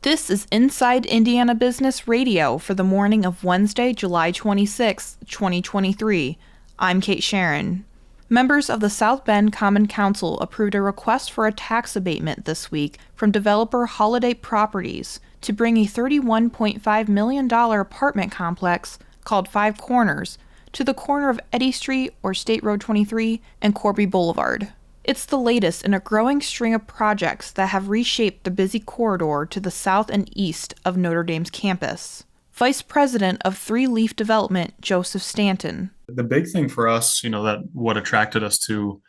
This is Inside Indiana Business Radio for the morning of Wednesday, July 26, 2023. I'm Kate Sharon. Members of the South Bend Common Council approved a request for a tax abatement this week from developer Holiday Properties to bring a $31.5 million apartment complex called Five Corners to the corner of Eddy Street or State Road 23 and Corby Boulevard. It's the latest in a growing string of projects that have reshaped the busy corridor to the south and east of Notre Dame's campus. Vice President of Three Leaf Development, Joseph Stanton. The big thing for us, that what attracted us to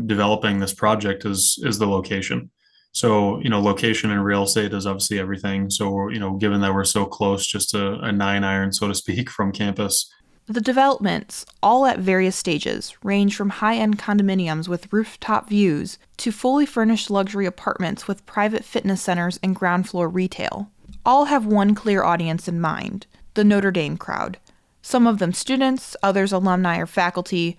developing this project is the location. So, location in real estate is obviously everything. So, given that we're so close, just a 9-iron, so to speak, from campus. The developments, all at various stages, range from high-end condominiums with rooftop views to fully furnished luxury apartments with private fitness centers and ground floor retail. All have one clear audience in mind, the Notre Dame crowd. Some of them students, others alumni or faculty,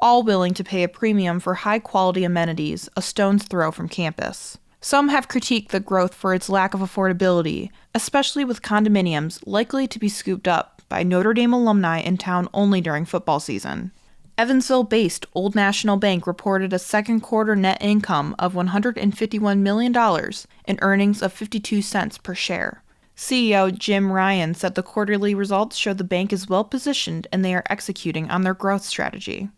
all willing to pay a premium for high-quality amenities a stone's throw from campus. Some have critiqued the growth for its lack of affordability, especially with condominiums likely to be scooped up by Notre Dame alumni in town only during football season. Evansville-based Old National Bank reported a second quarter net income of $151 million and earnings of 52 cents per share. CEO Jim Ryan said the quarterly results show the bank is well positioned and they are executing on their growth strategy.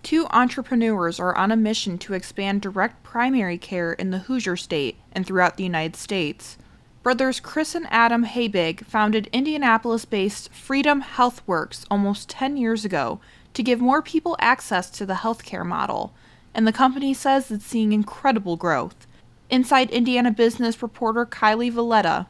Two entrepreneurs are on a mission to expand direct primary care in the Hoosier State and throughout the United States. Brothers Chris and Adam Habig founded Indianapolis-based Freedom HealthWorks almost 10 years ago to give more people access to the healthcare model, and the company says it's seeing incredible growth. Inside Indiana Business reporter Kylie Valletta.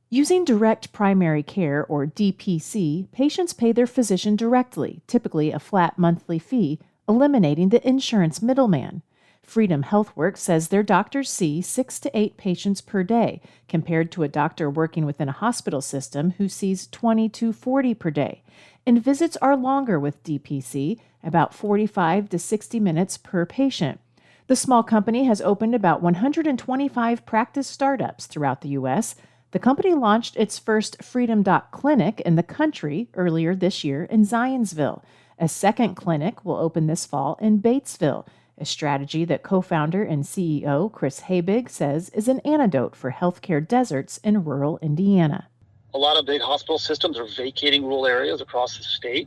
Using direct primary care, or DPC, patients pay their physician directly, typically a flat monthly fee, eliminating the insurance middleman. Freedom HealthWorks says their doctors see 6 to 8 patients per day, compared to a doctor working within a hospital system who sees 20 to 40 per day. And visits are longer with DPC, about 45 to 60 minutes per patient. The small company has opened about 125 practice startups throughout the U.S. The company launched its first Freedom Doc clinic in the country earlier this year in Zionsville. A second clinic will open this fall in Batesville, a strategy that co-founder and CEO Chris Habig says is an antidote for healthcare deserts in rural Indiana. A lot of big hospital systems are vacating rural areas across the state,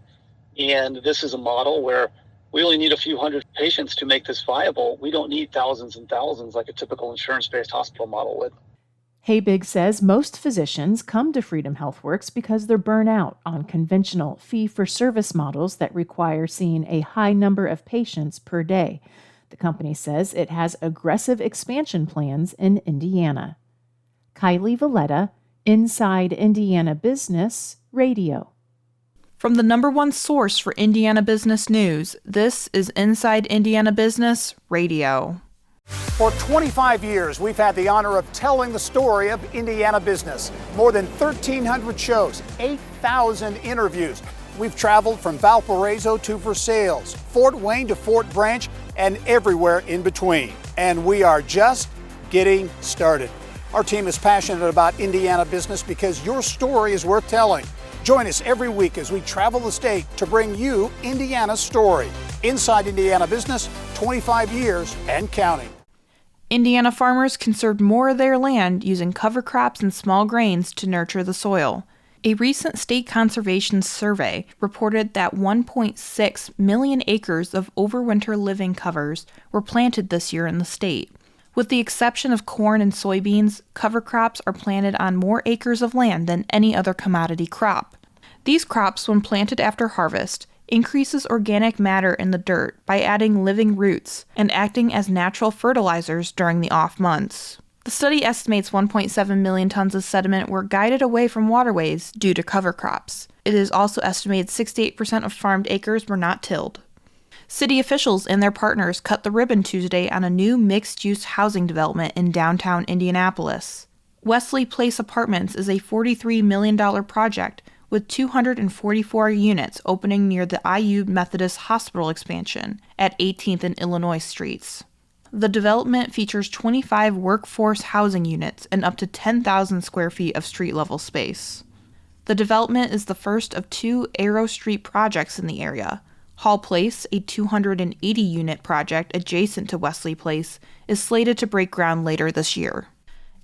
and this is a model where we only need a few hundred patients to make this viable. We don't need thousands and thousands like a typical insurance-based hospital model would. Habig says most physicians come to Freedom HealthWorks because they're burnt out on conventional fee-for-service models that require seeing a high number of patients per day. The company says it has aggressive expansion plans in Indiana. Kylie Valletta, Inside Indiana Business Radio. From the number one source for Indiana business news, this is Inside Indiana Business Radio. For 25 years, we've had the honor of telling the story of Indiana business. More than 1,300 shows, 8,000 interviews. We've traveled from Valparaiso to Versailles, Fort Wayne to Fort Branch, and everywhere in between. And we are just getting started. Our team is passionate about Indiana business because your story is worth telling. Join us every week as we travel the state to bring you Indiana's story. Inside Indiana Business, 25 years and counting. Indiana farmers conserved more of their land using cover crops and small grains to nurture the soil. A recent state conservation survey reported that 1.6 million acres of overwinter living covers were planted this year in the state. With the exception of corn and soybeans, cover crops are planted on more acres of land than any other commodity crop. These crops, when planted after harvest, increases organic matter in the dirt by adding living roots and acting as natural fertilizers during the off months. The study estimates 1.7 million tons of sediment were guided away from waterways due to cover crops. It is also estimated 68% of farmed acres were not tilled. City officials and their partners cut the ribbon Tuesday on a new mixed-use housing development in downtown Indianapolis. Wesley Place Apartments is a $43 million project with 244 units opening near the IU Methodist Hospital expansion at 18th and Illinois Streets. The development features 25 workforce housing units and up to 10,000 square feet of street-level space. The development is the first of 2 Arrow Street projects in the area. Hall Place, a 280-unit project adjacent to Wesley Place, is slated to break ground later this year.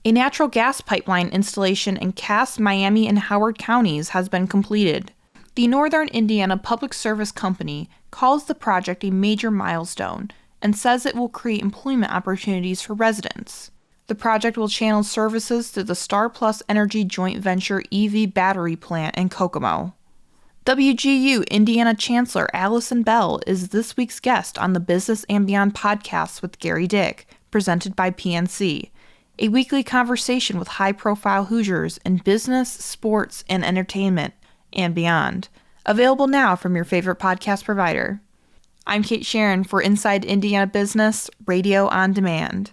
A natural gas pipeline installation in Cass, Miami, and Howard counties has been completed. The Northern Indiana Public Service Company calls the project a major milestone and says it will create employment opportunities for residents. The project will channel services through the Star Plus Energy joint venture EV battery plant in Kokomo. WGU Indiana Chancellor Allison Bell is this week's guest on the Business and Beyond podcast with Gary Dick, presented by PNC, a weekly conversation with high-profile Hoosiers in business, sports, and entertainment, and beyond. Available now from your favorite podcast provider. I'm Kate Sharon for Inside Indiana Business, Radio on Demand.